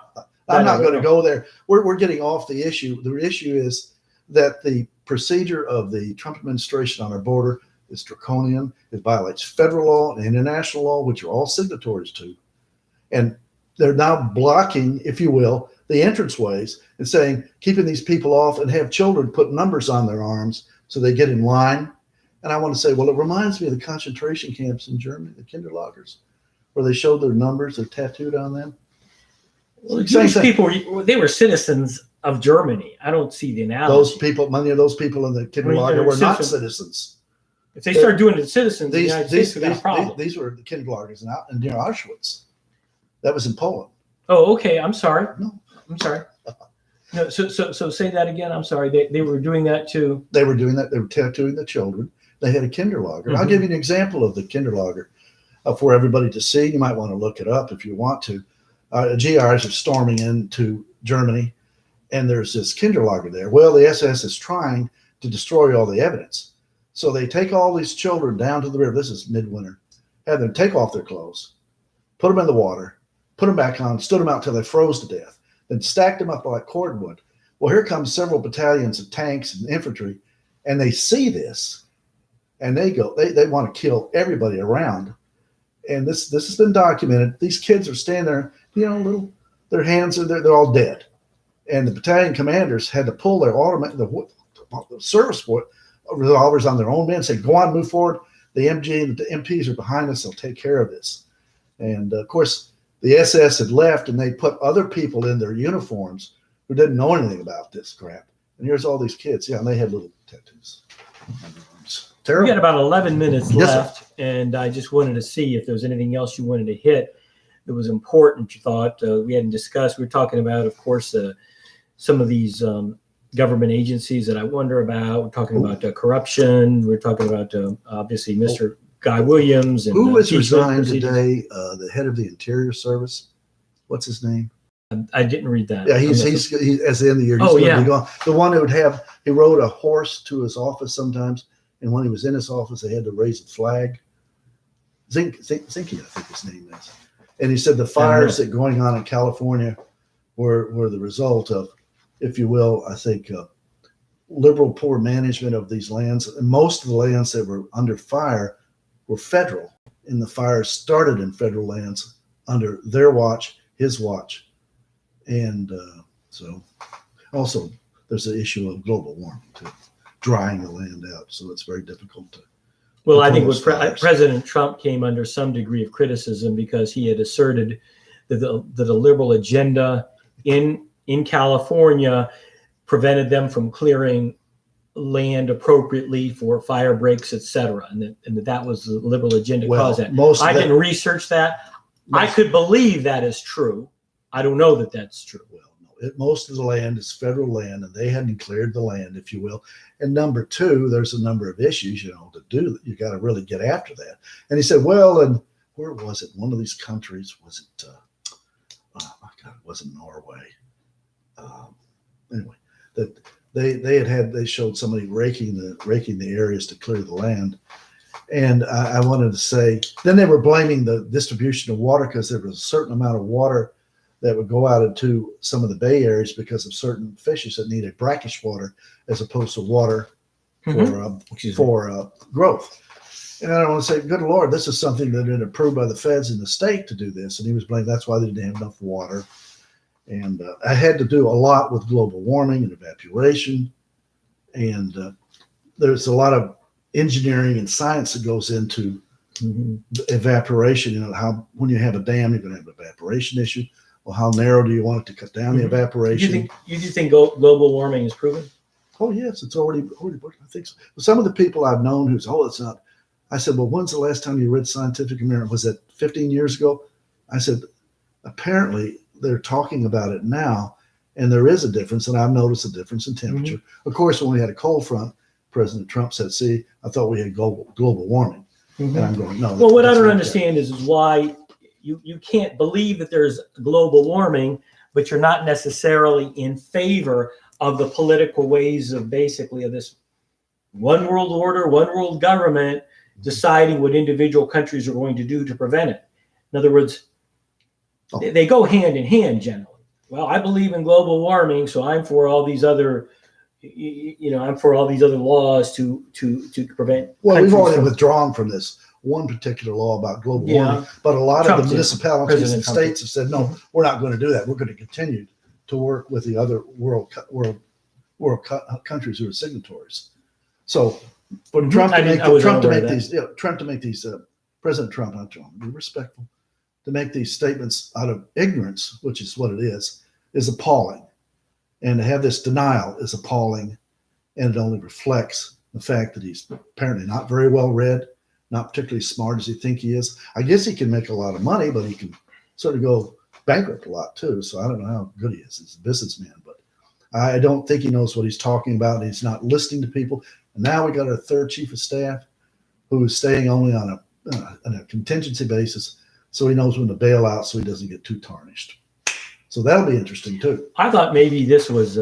I'm not going to go there. We're getting off the issue. The issue is that the procedure of the Trump administration on our border is draconian. It violates federal law and international law, which are all signatories to. And they're now blocking, if you will, the entranceways and saying, keeping these people off, and have children put numbers on their arms so they get in line. And I want to say, well, it reminds me of the concentration camps in Germany, the Kinderlagers, where they showed their numbers, they're tattooed on them. Well, the Jewish people, they were citizens of Germany. I don't see the analogy. Many of those people in the Kinderlager were not citizens. If they start doing it to citizens, the United States would have a problem. These were the Kinderlagers near Auschwitz. That was in Poland. Oh, okay. I'm sorry. No, I'm sorry. No, so say that again. I'm sorry. They were doing that too. They were doing that. They were tattooing the children. They had a Kinderlager. Mm-hmm. I'll give you an example of the Kinderlager for everybody to see. You might want to look it up if you want to. GRs are storming into Germany, and there's this Kinderlager there. Well, the SS is trying to destroy all the evidence. So they take all these children down to the river. This is midwinter. Have them take off their clothes, put them in the water, put them back on, stood them out till they froze to death, then stacked them up like cordwood. Well, here comes several battalions of tanks and infantry, and they see this, and they want to kill everybody around. And this has been documented. These kids are standing there, their hands are they're all dead. And the battalion commanders had to pull their the service revolvers on their own men, say, go on, move forward. The MG and the MPs are behind us. They'll take care of this. And of course, the SS had left, and they put other people in their uniforms who didn't know anything about this crap. And here's all these kids. Yeah, and they had little tattoos. Terrible. We got about 11 minutes left, and I just wanted to see if there was anything else you wanted to hit that was important, you thought we hadn't discussed. We were talking about, of course, some of these government agencies that I wonder about. We're talking about corruption. We're talking about, obviously, Mr. Guy Williams. And, who has resigned today, the head of the Interior Service? What's his name? I didn't read that. Yeah, he's as the end of the year. He's going to be gone. The one who he rode a horse to his office sometimes, and when he was in his office, they had to raise a flag. Zinke, I think his name is. And he said the fires that going on in California were the result of, if you will, I think, liberal poor management of these lands. And most of the lands that were under fire were federal, and the fires started in federal lands under their watch, his watch. And so also there's the issue of global warming too, drying the land out. So it's very difficult to. Well, I think President Trump came under some degree of criticism because he had asserted that the liberal agenda in California prevented them from clearing land appropriately for fire breaks, etc., and that was the liberal agenda caused that. I didn't research that. I could believe that is true. I don't know that that's true. Well, no, most of the land is federal land, and they hadn't cleared the land, if you will. And number two, there's a number of issues, to do. You got to really get after that. And he said, well, and where was it? One of these countries, was it? Oh my God, it wasn't Norway. Anyway, that they showed somebody raking the areas to clear the land. And I wanted to say, then they were blaming the distribution of water because there was a certain amount of water that would go out into some of the bay areas because of certain fishes that needed brackish water as opposed to water for growth. And I want to say, good Lord, this is something that had been approved by the feds in the state to do this. And he was blaming that's why they didn't have enough water. And I had to do a lot with global warming and evaporation. And there's a lot of engineering and science that goes into evaporation. How when you have a dam, you're going to have an evaporation issue. Well, how narrow do you want it to cut down the evaporation? You think global warming is proven? Oh, yes, it's already working. I think so. But some of the people I've known who's, it's not. I said, well, when's the last time you read Scientific American? Was that 15 years ago? I said, apparently they're talking about it now, and there is a difference, and I've noticed a difference in temperature. Of course, when we had a cold front, President Trump said, see, I thought we had global warming. And I'm going, no. Well, what I don't understand is why you can't believe that there's global warming, but you're not necessarily in favor of the political ways of basically of this one world order, one world government deciding what individual countries are going to do to prevent it. In other words, they go hand in hand generally. Well, I believe in global warming, so I'm for all these other, I'm for all these other laws to prevent. Well, we've already withdrawn from this one particular law about global warming, but a lot of the municipalities and states have said, no, we're not going to do that. We're going to continue to work with the other world countries who are signatories. So for Trump to make these, President Trump, not Trump, be respectful, to make these statements out of ignorance, which is what it is appalling. And to have this denial is appalling, and it only reflects the fact that he's apparently not very well read, not particularly smart as he thinks he is. I guess he can make a lot of money, but he can sort of go bankrupt a lot too. So I don't know how good he is as a businessman, but I don't think he knows what he's talking about, and he's not listening to people. And now we got our third chief of staff who is staying only on a contingency basis, so he knows when to bail out so he doesn't get too tarnished. So that'll be interesting too. I thought maybe this was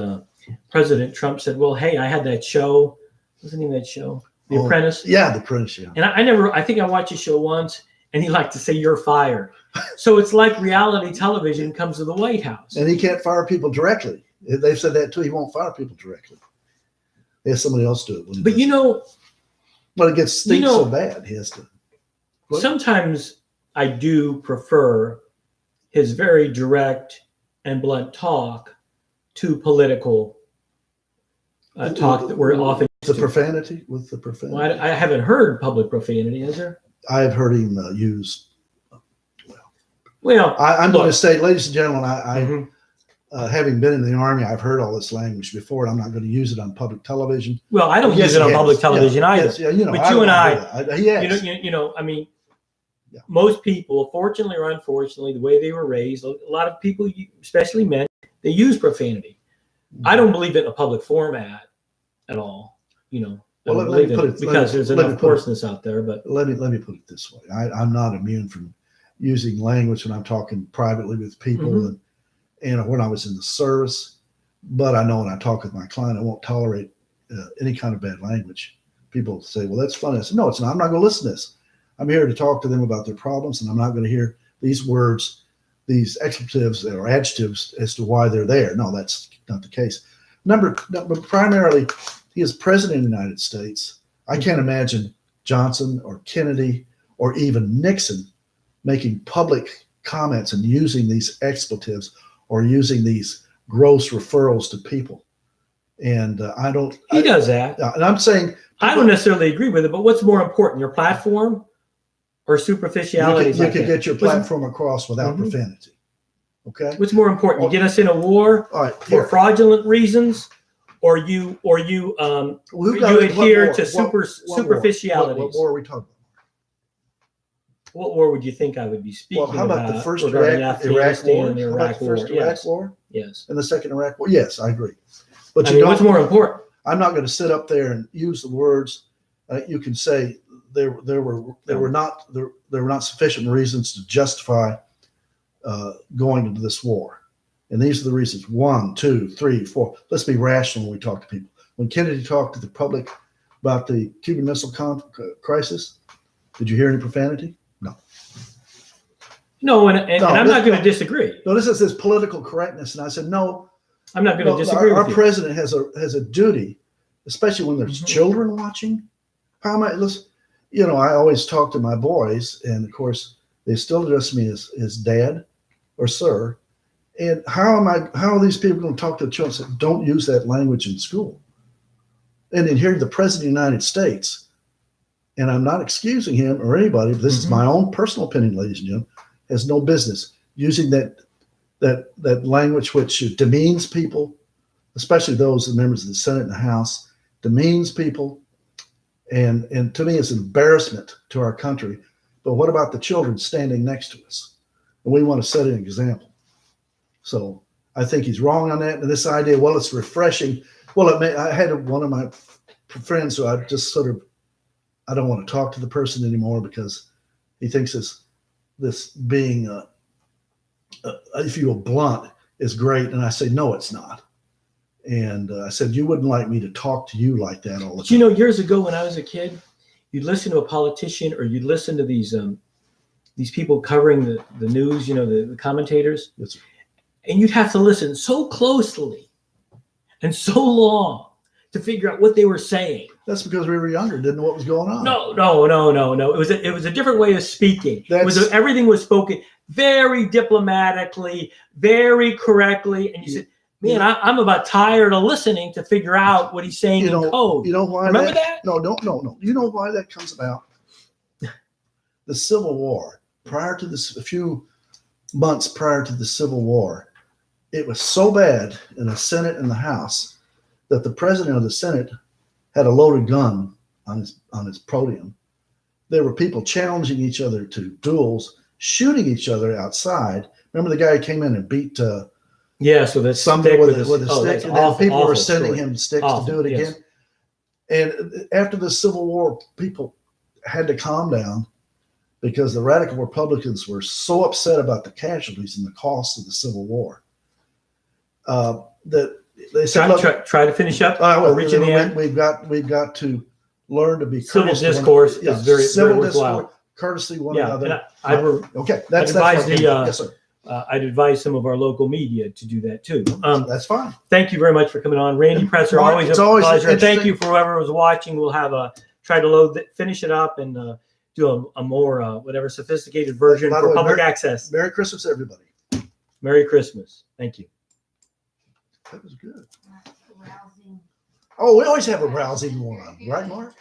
President Trump said, well, hey, I had that show. What's the name of that show? The Apprentice? Yeah, The Apprentice, yeah. And I think I watched a show once, and he liked to say, you're fired. So it's like reality television comes to the White House. And he can't fire people directly. They've said that too. He won't fire people directly. They have somebody else do it. But but it gets stinks so bad, he has to. Sometimes I do prefer his very direct and blunt talk to political talk that we're often with the profanity. Well, I haven't heard public profanity, is there? I've heard him use. Well, I'm going to say, ladies and gentlemen, I having been in the Army, I've heard all this language before, and I'm not going to use it on public television. Well, I don't use it on public television either. Yes, but you and I mean, most people, fortunately or unfortunately, the way they were raised, a lot of people, especially men, they use profanity. I don't believe it in a public format at all. Well, let me put it because there's enough coarseness out there. But let me put it this way: I'm not immune from using language when I'm talking privately with people and when I was in the service. But I know when I talk with my client, I won't tolerate any kind of bad language. People say, "Well, that's funny." I said, "No, it's not. I'm not going to listen to this." I'm here to talk to them about their problems, and I'm not going to hear these words, these expletives or adjectives as to why they're there. No, that's not the case. But primarily, he is president of the United States. I can't imagine Johnson or Kennedy or even Nixon making public comments and using these expletives or using these gross referrals to people. And I don't. He does that. And I'm saying I don't necessarily agree with it, but what's more important, your platform or superficiality? you could get your platform across without profanity. Okay. What's more important? You get us in a war for fraudulent reasons, or you adhere to superficiality. What war are we talking about? What war would you think I would be speaking about? Well, how about the first Iraq War? And the Iraq War? Iraq War? Yes. And the second Iraq War? Yes, I agree. But what's more important? I'm not going to sit up there and use the words. You can say there were not sufficient reasons to justify going into this war, and these are the reasons: 1, 2, 3, 4. Let's be rational when we talk to people. When Kennedy talked to the public about the Cuban Missile crisis, did you hear any profanity? No. No, and I'm not going to disagree. No, this is his political correctness, and I said no. I'm not going to disagree. Our president has a duty, especially when there's children watching. How am I? Listen, I always talk to my boys, and of course they still address me as dad or sir. And how are these people going to talk to the children? And say, don't use that language in school. And then here the president of the United States, and I'm not excusing him or anybody, but this is my own personal opinion, ladies and gentlemen, has no business using that language which demeans people, especially those members of the Senate and the House, demeans people, and to me it's an embarrassment to our country. But what about the children standing next to us? And we want to set an example. So I think he's wrong on that. And this idea, well, it's refreshing. Well, I had one of my friends who I just I don't want to talk to the person anymore because he thinks this being if you will, blunt is great. And I say, no, it's not. And I said, you wouldn't like me to talk to you like that all the time. Years ago when I was a kid, you'd listen to a politician or you'd listen to these people covering the news, the commentators. Yes, sir. And you'd have to listen so closely and so long to figure out what they were saying. That's because we were younger, didn't know what was going on. No. It was a different way of speaking. Everything was spoken very diplomatically, very correctly. And you said, man, I'm about tired of listening to figure out what he's saying in code. You know why? Remember that? No. You know why that comes about? The Civil War, prior to this, a few months prior to the Civil War, it was so bad in the Senate and the House that the president of the Senate had a loaded gun on his podium. There were people challenging each other to duels, shooting each other outside. Remember the guy who came in and beat so that's somebody with a stick, and then people were sending him sticks to do it again. And after the Civil War, people had to calm down because the radical Republicans were so upset about the casualties and the costs of the Civil War that they said, try to finish up. Reaching the end. We've got to learn to be civil discourse is very worthwhile. Courtesy one another. Okay, that's yes, sir. I'd advise some of our local media to do that too. That's fine. Thank you very much for coming on, Randy Pretzer. Mark, always a pleasure. Thank you for whoever was watching. We'll have try to finish it up and do a more sophisticated version for public access. Merry Christmas, everybody. Merry Christmas. Thank you. That was good. Oh, we always have a rousing one, right, Mark?